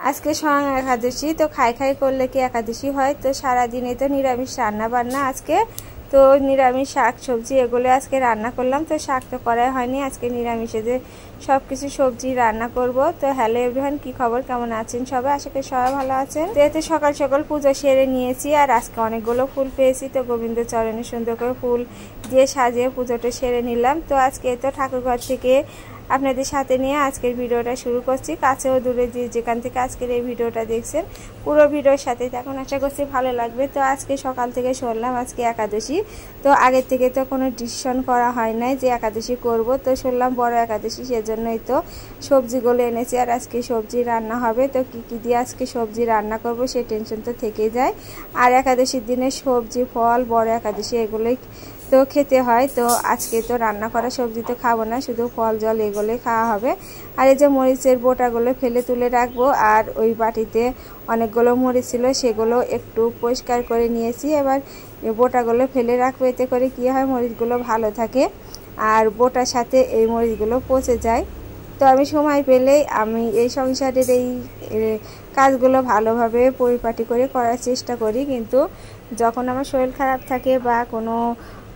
আজকে স্বয়ং একাদশী, তো খাই খাই করলে কি একাদশী হয়? তো সারাদিনে তো নিরামিষ রান্না বান্না আজকে, তো নিরামিষ শাক সবজি এগুলো আজকে রান্না করলাম। তো শাক তো করাই হয়নি, আজকে নিরামিষে যে সব কিছু সবজি রান্না করব। তো হ্যালো এভরিওয়ান, কি খবর, কেমন আছেন সবাই? আশা করি সবাই ভালো আছেন। তো এতে সকাল সকাল পুজো সেরে নিয়েছি, আর আজকে অনেকগুলো ফুল পেয়েছি, তো গোবিন্দ চরণে সুন্দর করে ফুল দিয়ে সাজিয়ে পুজোটা সেরে নিলাম। তো আজকে তো ঠাকুরঘর থেকে আপনাদের সাথে নিয়ে আজকের ভিডিওটা শুরু করছি। কাছে ও দূরে যেখান থেকে আজকের এই ভিডিওটা দেখছেন, পুরো ভিডিওর সাথে থাকুন, আশা করছি ভালো লাগবে। তো আজকে সকাল থেকে শুনলাম আজকে একাদশী, তো আগের থেকে তো কোনো ডিসিশন করা হয় নাই যে একাদশী করব। তো শুনলাম বড় একাদশী, সেজন্যই তো সবজিগুলো এনেছি, আর আজকে সবজি রান্না হবে। তো কী কী দিয়ে আজকে সবজি রান্না করব সেই টেনশন তো থেকে যায়। আর একাদশীর দিনে সবজি ফল, বড় একাদশী এগুলোই তো খেতে হয়। তো আজকে তো রান্না করা সবজি তো খাবো না, শুধু ফল জল এগুলোই খাওয়া হবে। আর এই যে মরিচের বোটাগুলো ফেলে তুলে রাখবো, আর ওই বাটিতে অনেকগুলো মরিচ ছিল, সেগুলো একটু পরিষ্কার করে নিয়েছি। এবার বোটাগুলো ফেলে রাখবো, এতে করে কী হয়, মরিচগুলো ভালো থাকে, আর বোটার সাথে এই মরিচগুলো পচে যায়। তো আমি সময় পেলেই আমি এই সংসারের এই কাজগুলো ভালোভাবে পরিপাটি করে করার চেষ্টা করি, কিন্তু যখন আমার শরীর খারাপ থাকে বা কোনো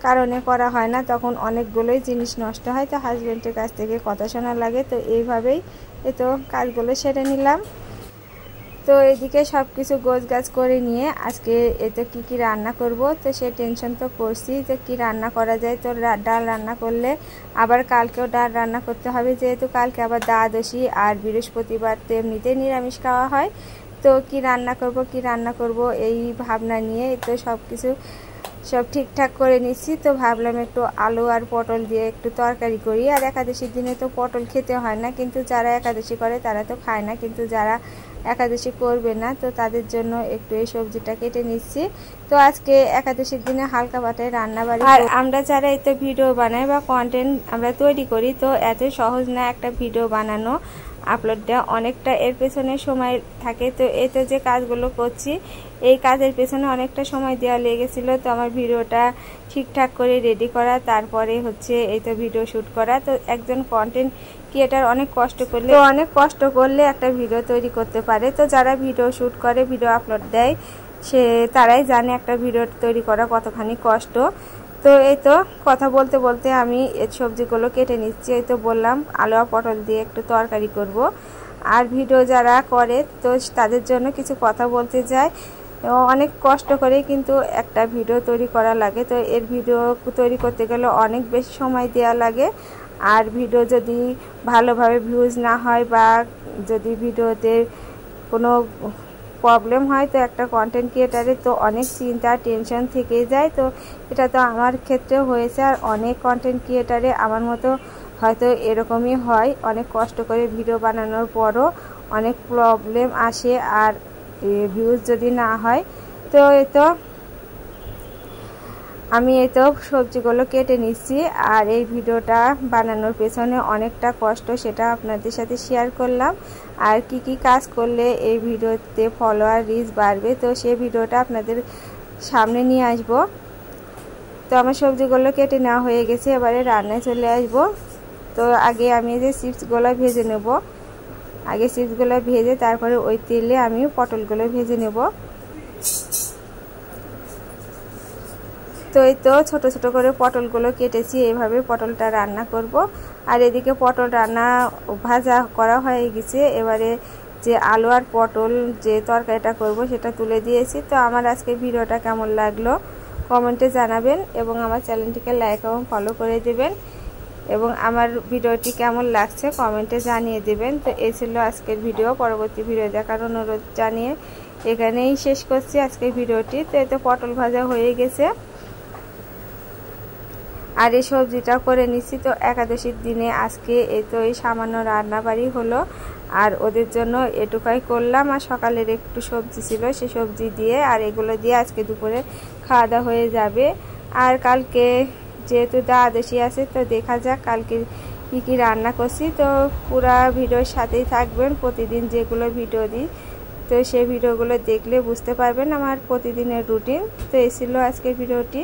কারণে করা হয় না, তখন অনেকগুলোই জিনিস নষ্ট হয়। তো হাজব্যান্ডের কাছ থেকে কথা শোনা লাগে। তো এইভাবেই তো কাজগুলো সেরে নিলাম। তো এদিকে সব কিছু গোছগাছ করে নিয়ে আজকে এতে কি কি রান্না করব, তো সে টেনশন তো করছি যে কি রান্না করা যায়। তো ডাল রান্না করলে আবার কালকেও ডাল রান্না করতে হবে, যেহেতু কালকে আবার দ্বাদশী আর বৃহস্পতিবার তো এমনিতেই নিরামিষ খাওয়া হয়। তো কি রান্না করব এই ভাবনা নিয়ে তো সব ঠিকঠাক করে নিচ্ছি। তো ভাবলাম একটু আলু আর পটল দিয়ে একটু তরকারি করি। আর একাদশীর দিনে তো পটল খেতে হয় না, কিন্তু যারা একাদশী করে তারা তো খায় না, কিন্তু যারা একাদশী করবে না তো তাদের জন্য একটু এই সবজিটা কেটে নিচ্ছি। তো আজকে একাদশীর দিনে হালকা পাতায় রান্নাবাড়ি। আর আমরা যারা এই তো ভিডিও বানাই বা কন্টেন্ট আমরা তৈরি করি, তো এত সহজ না একটা ভিডিও বানানো, আপলোড দেওয়া, অনেকটা এর পেছনে সময় থাকে। তো এতে যে কাজগুলো করছি, এই কাজের পেছনে অনেকটা সময় দেওয়া লেগেছিলো। তো আমার ভিডিওটা ঠিকঠাক করে রেডি করা, তারপরে হচ্ছে এই তো ভিডিও শ্যুট করা। তো একজন কন্টেন্ট ক্রিয়েটার অনেক কষ্ট করলে একটা ভিডিও তৈরি করতে পারে। তো যারা ভিডিও শ্যুট করে, ভিডিও আপলোড দেয়, তারাই জানে একটা ভিডিও তৈরি করা কতখানি কষ্ট। তো এই তো কথা বলতে বলতে আমি এই সবজিগুলো কেটে নিচ্ছি। এই তো বললাম আলু আর পটল দিয়ে একটু তরকারি করব। আর ভিডিও যারা করে তো তাদের জন্য কিছু কথা বলতে যায়, অনেক কষ্ট করে কিন্তু একটা ভিডিও তৈরি করা লাগে। তো এর ভিডিও তৈরি করতে গেলে অনেক বেশি সময় দেওয়া লাগে। আর ভিডিও যদি ভালোভাবে ভিউজ না হয় বা যদি ভিডিওতে কোনো প্রবলেম হয়, তো একটা কন্টেন্ট ক্রিয়েটারের তো অনেক চিন্তা টেনশন থেকে যায়। তো এটা তো আমার ক্ষেত্রেও হয়েছে, আর অনেক কন্টেন্ট ক্রিয়েটারে আমার মতো হয়তো এরকমই হয়, অনেক কষ্ট করে ভিডিও বানানোর পরও অনেক প্রবলেম আসে আর ভিউজ যদি না হয়। তো আমি এই তো সবজিগুলো কেটে নিচ্ছি, আর এই ভিডিওটা বানানোর পেছনে অনেকটা কষ্ট, সেটা আপনাদের সাথে শেয়ার করলাম। আর কি কি কাজ করলে এই ভিডিওতে ফলোয়ার রিচ বাড়বে, তো সেই ভিডিওটা আপনাদের সামনে নিয়ে আসব। তো আমার সবজিগুলো কেটে নেওয়া হয়ে গেছে, এবারে রান্নায় চলে আসব। তো আগে আমি যে চিপসগুলো ভেজে নেব, আগে চিপসগুলো ভেজে তারপরে ওই তেলে আমি পটলগুলো ভেজে নেব। তো এই তো ছোট ছোট করে পটলগুলো কেটেছি, এইভাবে পটলটা রান্না করব। আর এদিকে পটল রান্না ভাজা করা হয়ে গেছে, এবারে যে আলু আর পটল যে তরকারিটা করব সেটা তুলে দিয়েছি। তো আমার আজকে ভিডিওটা কেমন লাগলো কমেন্টে জানাবেন, এবং আমার চ্যানেলটিকে লাইক এবং ফলো করে দেবেন, এবং আমার ভিডিওটি কেমন লাগছে কমেন্টে জানিয়ে দেবেন। তো এই ছিল আজকের ভিডিও, পরবর্তী ভিডিও দেখার অনুরোধ জানিয়ে এখানেই শেষ করছি আজকের ভিডিওটি। তো এতে পটল ভাজা হয়ে গেছে, আর এই সবজিটা করে নিচ্ছি। তো একাদশীর দিনে আজকে এই তো এই সামান্য রান্নাবাড়ি হলো, আর ওদের জন্য এটুকাই করলাম। আর সকালের একটু সবজি ছিল, সে সবজি দিয়ে আর এগুলো দিয়ে আজকে দুপুরে খাওয়া দাওয়া হয়ে যাবে। আর কালকে যেহেতু দ্বাদশী আছে, তো দেখা যাক কালকে কি কি রান্না করছি। তো পুরা ভিডিওর সাথেই থাকবেন, প্রতিদিন যেগুলো ভিডিও দিই তো সেই ভিডিওগুলো দেখলে বুঝতে পারবেন আমার প্রতিদিনের রুটিন। তো এই ছিল আজকের ভিডিওটি।